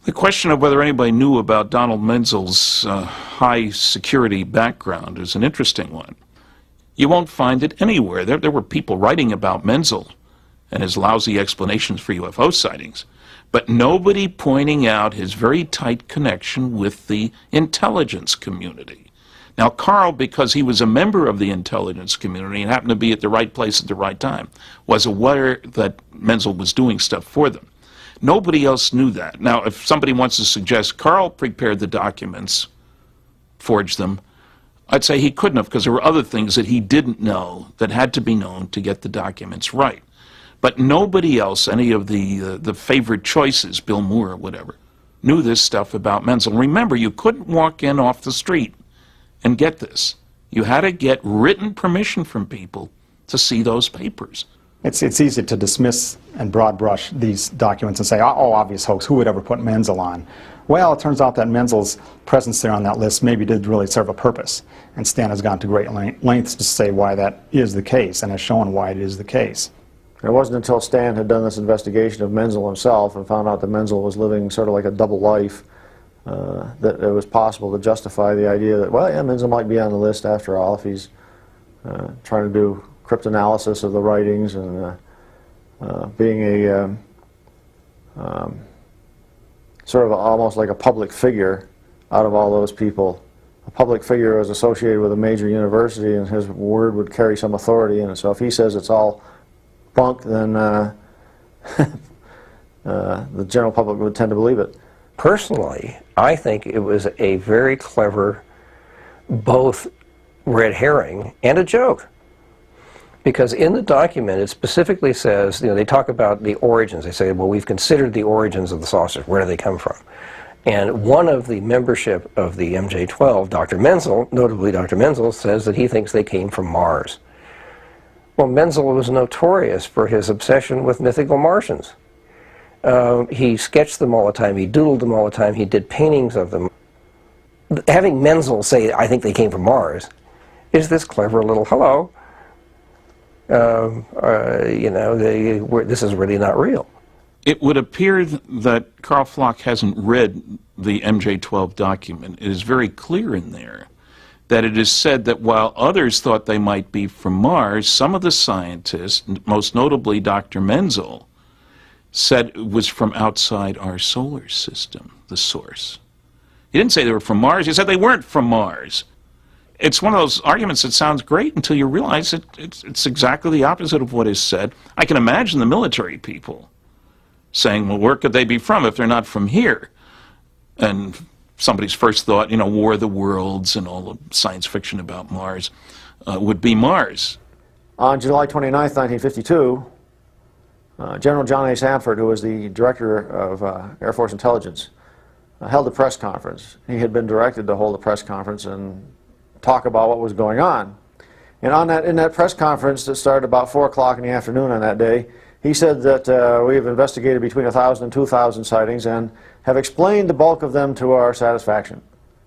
The question of whether anybody knew about Donald Menzel's high security background is an interesting one. You won't find it anywhere. There were people writing about Menzel and his lousy explanations for UFO sightings, but nobody pointing out his very tight connection with the intelligence community. Now, Carl, because he was a member of the intelligence community and happened to be at the right place at the right time, was aware that Menzel was doing stuff for them. Nobody else knew that. Now, if somebody wants to suggest Carl prepared the documents, forged them, I'd say he couldn't have, because there were other things that he didn't know that had to be known to get the documents right. But nobody else, any of the favorite choices, Bill Moore or whatever, knew this stuff about Menzel. Remember, you couldn't walk in off the street and get this. You had to get written permission from people to see those papers. It's easy to dismiss and broad brush these documents and say, oh, obvious hoax, who would ever put Menzel on? Well, it turns out that Menzel's presence there on that list maybe did really serve a purpose, and Stan has gone to great lengths to say why that is the case, and has shown why it is the case. It wasn't until Stan had done this investigation of Menzel himself and found out that Menzel was living sort of like a double life that it was possible to justify the idea that, well, yeah, Menzel might be on the list after all if he's trying to do cryptanalysis of the writings and being a sort of almost like a public figure out of all those people. A public figure was associated with a major university, and his word would carry some authority, and so if he says it's all bunk, then the general public would tend to believe it. Personally, I think it was a very clever both red herring and a joke. Because in the document, it specifically says, you know, they talk about the origins. They say, well, we've considered the origins of the saucers. Where do they come from? And one of the membership of the MJ-12, Dr. Menzel, notably Dr. Menzel, says that he thinks they came from Mars. Well, Menzel was notorious for his obsession with mythical Martians. He sketched them all the time. He doodled them all the time. He did paintings of them. Having Menzel say, I think they came from Mars, is this clever little hello. You know, this is really not real. It would appear that Carl Flock hasn't read the MJ-12 document. It is very clear in there that it is said that while others thought they might be from Mars, some of the scientists, most notably Dr. Menzel, said it was from outside our solar system, the source. He didn't say they were from Mars. He said they weren't from Mars. It's one of those arguments that sounds great until you realize it's exactly the opposite of what is said. I can imagine the military people saying, well, where could they be from if they're not from here? And somebody's first thought, you know, War of the Worlds and all the science fiction about Mars would be Mars. On July 29, 1952, General John A. Sanford, who was the director of Air Force Intelligence, held a press conference. He had been directed to hold a press conference and talk about what was going on. And in that press conference that started about 4 o'clock in the afternoon on that day, he said that we have investigated between 1,000 and 2,000 sightings and have explained the bulk of them to our satisfaction.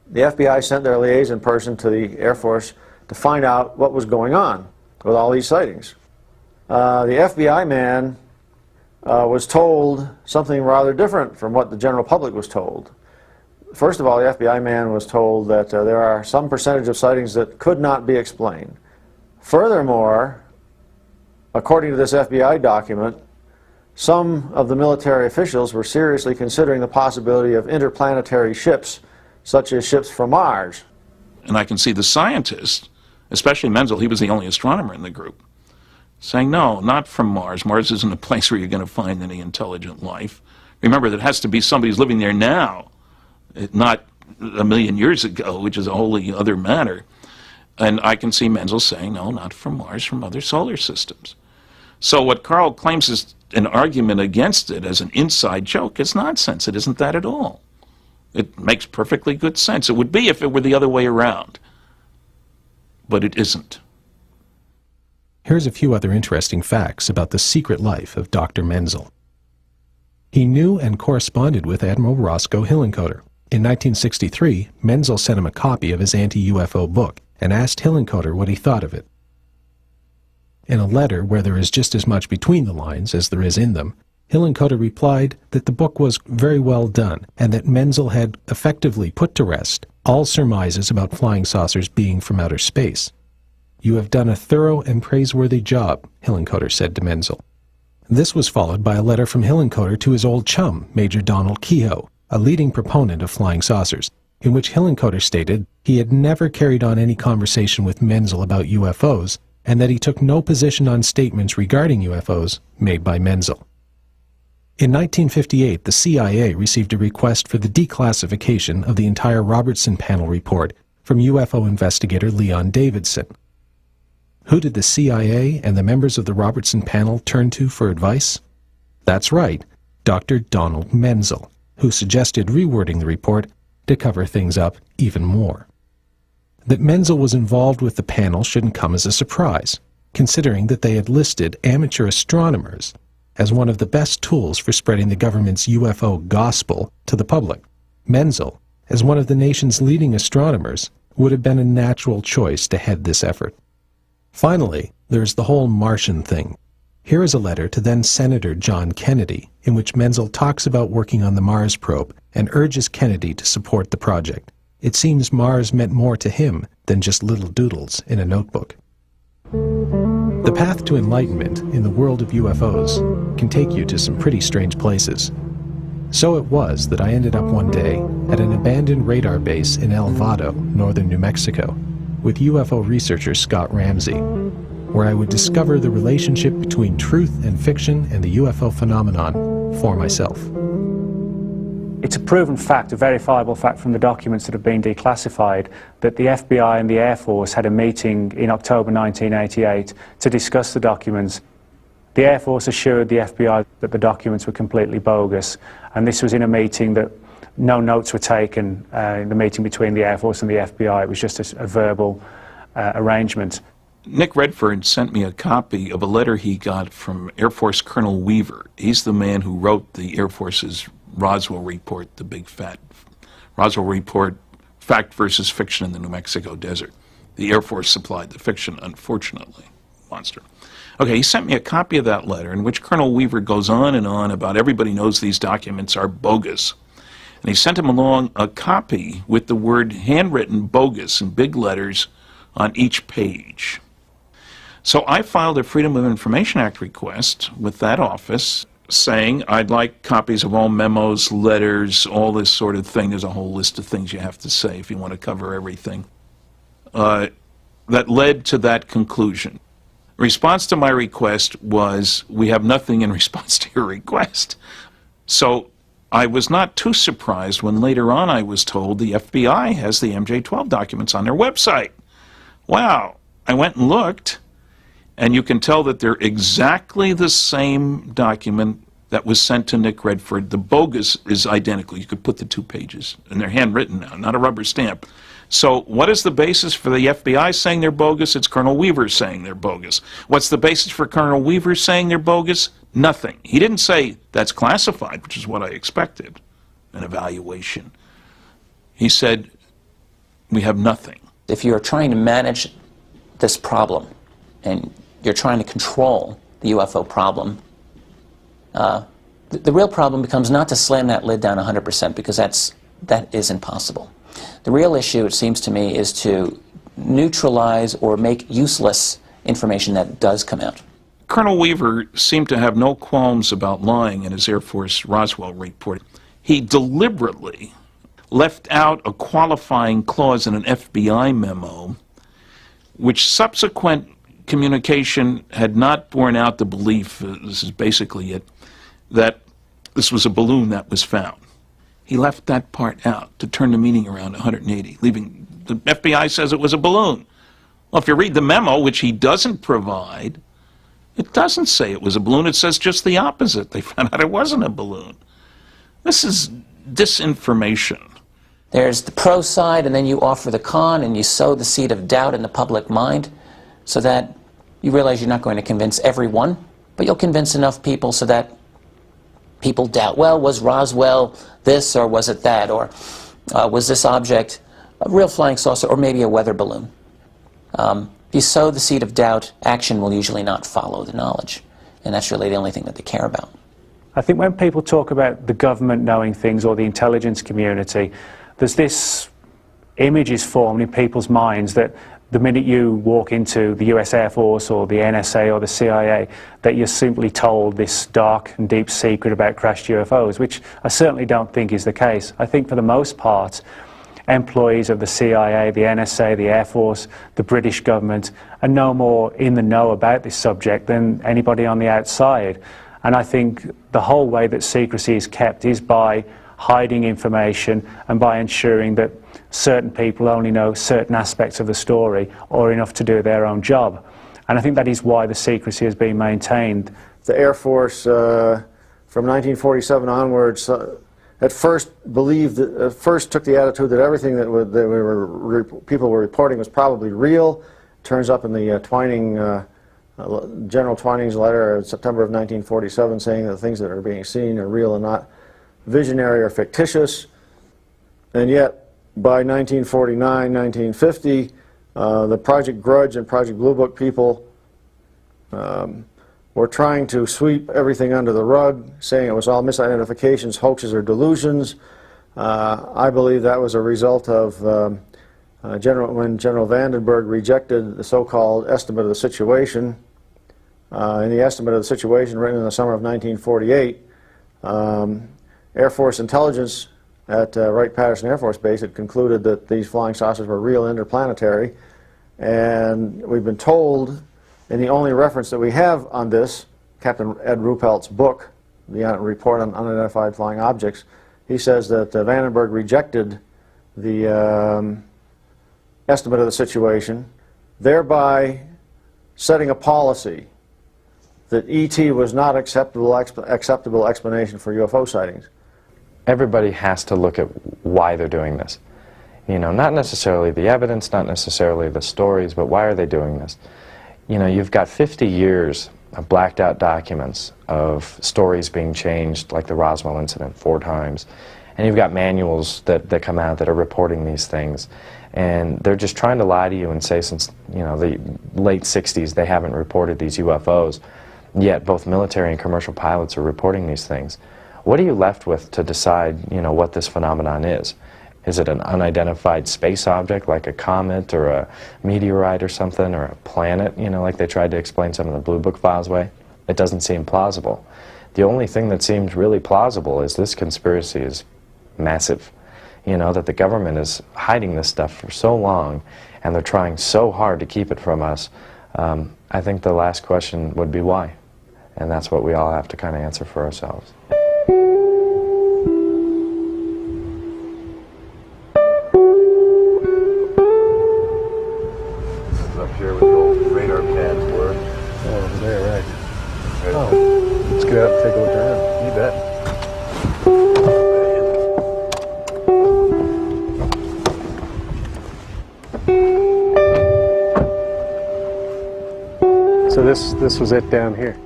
The FBI sent their liaison person to the Air Force to find out what was going on with all these sightings. The FBI man was told something rather different from what the general public was told. First of all, the FBI man was told that there are some percentage of sightings that could not be explained. Furthermore, according to this FBI document, some of the military officials were seriously considering the possibility of interplanetary ships, such as ships from Mars. And I can see the scientists, especially Menzel, he was the only astronomer in the group, saying, no, not from Mars. Mars isn't a place where you're going to find any intelligent life. Remember, there has to be somebody who's living there now, not a million years ago, which is a wholly other matter. And I can see Menzel saying, no, not from Mars, from other solar systems. So what Carl claims is an argument against it as an inside joke is nonsense. It isn't that at all. It makes perfectly good sense. It would be if it were the other way around. But it isn't. Here's a few other interesting facts about the secret life of Dr. Menzel. He knew and corresponded with Admiral Roscoe Hillenkoetter. In 1963, Menzel sent him a copy of his anti-UFO book and asked Hillenkoetter what he thought of it. In a letter where there is just as much between the lines as there is in them, Hillenkoetter replied that the book was very well done and that Menzel had effectively put to rest all surmises about flying saucers being from outer space. You have done a thorough and praiseworthy job, Hillenkoetter said to Menzel. This was followed by a letter from Hillenkoetter to his old chum, Major Donald Keyhoe, a leading proponent of flying saucers, in which Hillenkoetter stated he had never carried on any conversation with Menzel about UFOs and that he took no position on statements regarding UFOs made by Menzel. In 1958, the CIA received a request for the declassification of the entire Robertson Panel report from UFO investigator Leon Davidson. Who did the CIA and the members of the Robertson Panel turn to for advice? That's right, Dr. Donald Menzel, who suggested rewording the report to cover things up even more. That Menzel was involved with the panel shouldn't come as a surprise, considering that they had listed amateur astronomers as one of the best tools for spreading the government's UFO gospel to the public. Menzel, as one of the nation's leading astronomers, would have been a natural choice to head this effort. Finally, there's the whole Martian thing. Here is a letter to then-Senator John Kennedy, in which Menzel talks about working on the Mars probe and urges Kennedy to support the project. It seems Mars meant more to him than just little doodles in a notebook. The path to enlightenment in the world of UFOs can take you to some pretty strange places. So it was that I ended up one day at an abandoned radar base in El Vado, northern New Mexico, with UFO researcher Scott Ramsey, where I would discover the relationship between truth and fiction and the UFO phenomenon for myself. It's a proven fact, a verifiable fact from the documents that have been declassified, that the FBI and the Air Force had a meeting in October 1988 to discuss the documents. The Air Force assured the FBI that the documents were completely bogus, and this was in a meeting that no notes were taken in the meeting between the Air Force and the FBI. It was just a verbal arrangement. Nick Redfern sent me a copy of a letter he got from Air Force Colonel Weaver. He's the man who wrote the Air Force's Roswell report, the big fat Roswell report, Fact versus Fiction in the New Mexico Desert. The Air Force supplied the fiction, unfortunately. Monster. Okay, he sent me a copy of that letter in which Colonel Weaver goes on and on about everybody knows these documents are bogus. And he sent him along a copy with the word handwritten bogus in big letters on each page. So I filed a Freedom of Information Act request with that office saying I'd like copies of all memos, letters, all this sort of thing. There's a whole list of things you have to say if you want to cover everything. That led to that conclusion. Response to my request was, we have nothing in response to your request. So I was not too surprised when later on I was told the FBI has the MJ-12 documents on their website. Wow. I went and looked, and you can tell that they're exactly the same document that was sent to Nick Redfern. The bogus is identical. You could put the 2 pages, and they're handwritten now, not a rubber stamp. So what is the basis for the FBI saying they're bogus? It's Colonel Weaver saying they're bogus. What's the basis for Colonel Weaver saying they're bogus? Nothing. He didn't say that's classified, which is what I expected, an evaluation. He said, we have nothing. If you're trying to manage this problem and you're trying to control the UFO problem, the real problem becomes not to slam that lid down 100%, because that is impossible. The real issue, it seems to me, is to neutralize or make useless information that does come out. Colonel Weaver seemed to have no qualms about lying in his Air Force Roswell report. He deliberately left out a qualifying clause in an FBI memo, which subsequent communication had not borne out the belief, this is basically it, that this was a balloon that was found. He left that part out to turn the meaning around 180, leaving the FBI says it was a balloon. Well, if you read the memo, which he doesn't provide, it doesn't say it was a balloon. It says just the opposite. They found out it wasn't a balloon. This is disinformation. There's the pro side, and then you offer the con, and you sow the seed of doubt in the public mind so that you realize you're not going to convince everyone, but you'll convince enough people so that people doubt, well, was Roswell this, or was it that, or was this object a real flying saucer, or maybe a weather balloon? If you sow the seed of doubt, action will usually not follow the knowledge, and that's really the only thing that they care about. I think when people talk about the government knowing things or the intelligence community, there's this image is formed in people's minds that the minute you walk into the US Air Force or the NSA or the CIA, that you're simply told this dark and deep secret about crashed UFOs, which I certainly don't think is the case. I think for the most part, employees of the CIA, the NSA, the Air Force, the British government are no more in the know about this subject than anybody on the outside. And I think the whole way that secrecy is kept is by hiding information and by ensuring that certain people only know certain aspects of the story or enough to do their own job. And I think that is why the secrecy has been maintained. The Air Force, from 1947 onwards, at first took the attitude that everything that people were reporting was probably real. Turns up in the Twining, General Twining's letter in September of 1947 saying that the things that are being seen are real and not visionary or fictitious. And yet, by 1949, 1950, the Project Grudge and Project Blue Book people were trying to sweep everything under the rug, saying it was all misidentifications, hoaxes, or delusions. I believe that was a result of when General Vandenberg rejected the so-called estimate of the situation. In the estimate of the situation written in the summer of 1948, Air Force intelligence at Wright-Patterson Air Force Base had concluded that these flying saucers were real interplanetary, and we've been told, and the only reference that we have on this, Captain Ed Ruppelt's book, the Report on Unidentified Flying Objects, he says that Vandenberg rejected the estimate of the situation, thereby setting a policy that ET was not acceptable explanation for UFO sightings. Everybody has to look at why they're doing this. You know, not necessarily the evidence, not necessarily the stories, but why are they doing this? You know, you've got 50 years of blacked out documents of stories being changed, like the Roswell incident 4 times. And you've got manuals that come out that are reporting these things. And they're just trying to lie to you and say since, you know, the late 60s they haven't reported these UFOs. Yet both military and commercial pilots are reporting these things. What are you left with to decide, you know, what this phenomenon is? Is it an unidentified space object like a comet or a meteorite or something, or a planet, you know, like they tried to explain some of the Blue Book files way? It doesn't seem plausible. The only thing that seems really plausible is this conspiracy is massive. You know, that the government is hiding this stuff for so long and they're trying so hard to keep it from us. I think the last question would be why? And that's what we all have to kind of answer for ourselves. Up here where the old radar pads were. Oh, over there, right. Oh, let's get out and take a look around. You bet. So this was it down here.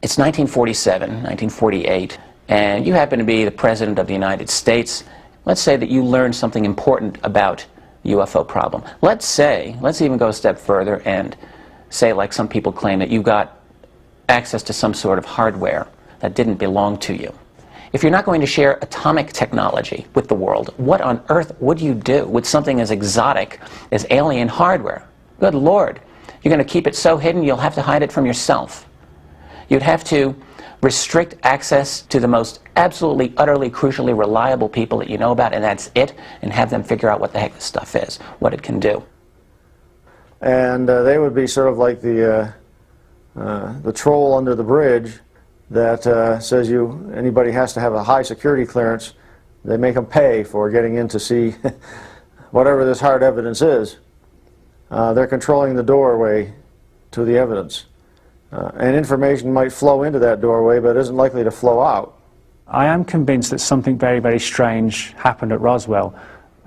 It's 1947, 1948, and you happen to be the President of the United States. Let's say that you learned something important about the UFO problem. Let's even go a step further and say, like some people claim, that you got access to some sort of hardware that didn't belong to you. If you're not going to share atomic technology with the world, what on earth would you do with something as exotic as alien hardware? Good Lord. You're going to keep it so hidden you'll have to hide it from yourself. You'd have to restrict access to the most absolutely, utterly, crucially reliable people that you know about, and that's it, and have them figure out what the heck this stuff is, what it can do. And they would be sort of like the troll under the bridge that says anybody has to have a high security clearance. They make them pay for getting in to see whatever this hard evidence is. They're controlling the doorway to the evidence. And information might flow into that doorway, but isn't likely to flow out. I am convinced that something very, very strange happened at Roswell.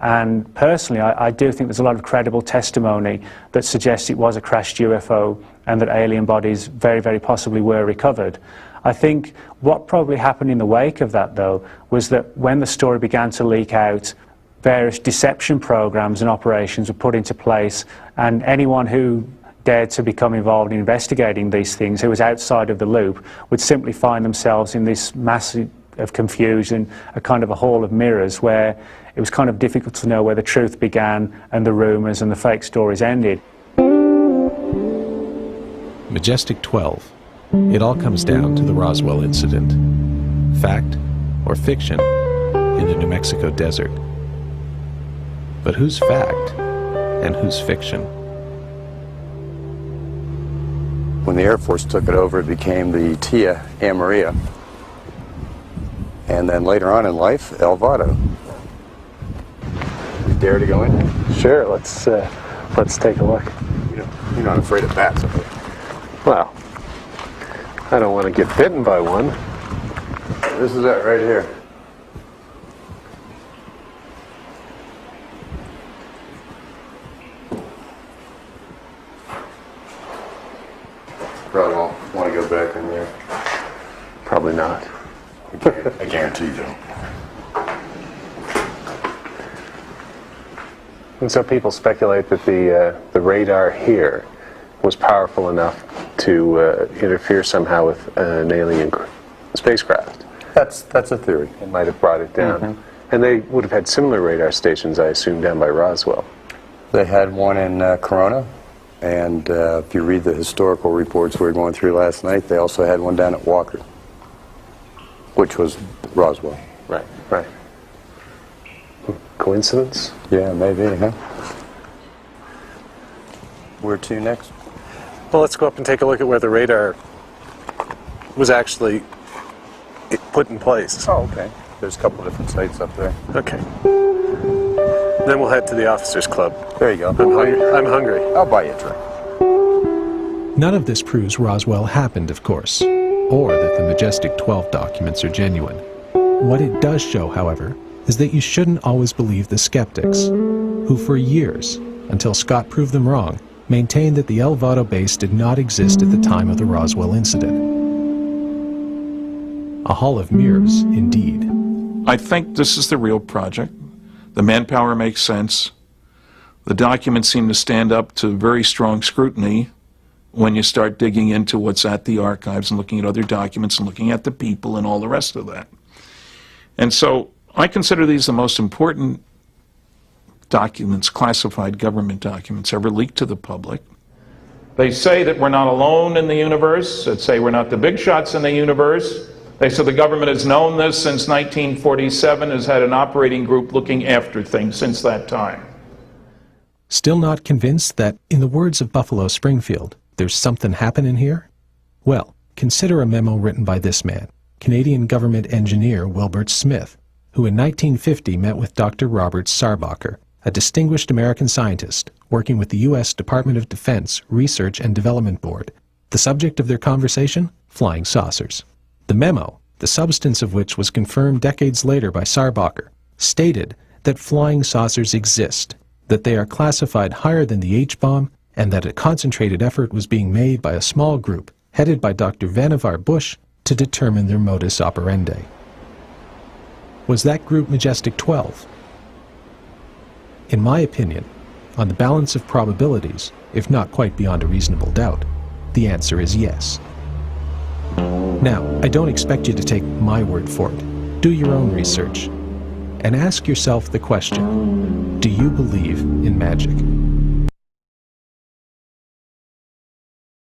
And personally, I do think there's a lot of credible testimony that suggests it was a crashed UFO and that alien bodies very, very possibly were recovered. I think what probably happened in the wake of that, though, was that when the story began to leak out, various deception programs and operations were put into place, and anyone who dared to become involved in investigating these things, who was outside of the loop, would simply find themselves in this massive of confusion, a kind of a hall of mirrors where it was kind of difficult to know where the truth began and the rumors and the fake stories ended. Majestic 12. It all comes down to the Roswell incident. Fact or fiction in the New Mexico desert. But who's fact and who's fiction? When the Air Force took it over, it became the Tia Amaria. And then later on in life, El Vado. You dare to go in there? Sure, let's take a look. You're not afraid of bats, are you? Well, I don't want to get bitten by one. This is it right here. Probably won't want to go back in there. Probably not. I guarantee you. And so people speculate that the radar here was powerful enough to interfere somehow with an alien spacecraft. That's a theory. It might have brought it down. Mm-hmm. And they would have had similar radar stations, I assume, down by Roswell. They had one in Corona, and if you read the historical reports we were going through last night, they also had one down at Walker, which was Roswell. Right, right. Coincidence? Yeah, maybe, huh? Where to next? Well, let's go up and take a look at where the radar was actually put in place. Oh, okay. There's a couple different sites up there. Okay. Then we'll head to the Officers Club. There you go. I'm hungry. I'll buy you a drink. None of this proves Roswell happened, of course, or that the Majestic 12 documents are genuine. What it does show, however, is that you shouldn't always believe the skeptics, who for years, until Scott proved them wrong, maintained that the El Vado base did not exist at the time of the Roswell incident. A hall of mirrors, indeed. I think this is the real project. The manpower makes sense. The documents seem to stand up to very strong scrutiny when you start digging into what's at the archives and looking at other documents and looking at the people and all the rest of that. And so I consider these the most important documents, classified government documents, ever leaked to the public. They say that we're not alone in the universe. They say we're not the big shots in the universe. They say the government has known this since 1947, has had an operating group looking after things since that time. Still not convinced that, in the words of Buffalo Springfield, there's something happening here? Well, consider a memo written by this man, Canadian government engineer Wilbert Smith, who in 1950 met with Dr. Robert Sarbacher, a distinguished American scientist working with the U.S. Department of Defense Research and Development Board. The subject of their conversation? Flying saucers. The memo, the substance of which was confirmed decades later by Sarbacher, stated that flying saucers exist, that they are classified higher than the H-bomb, and that a concentrated effort was being made by a small group headed by Dr. Vannevar Bush to determine their modus operandi. Was that group Majestic 12? In my opinion, on the balance of probabilities, if not quite beyond a reasonable doubt, the answer is yes. Now, I don't expect you to take my word for it. Do your own research and ask yourself the question, do you believe in magic?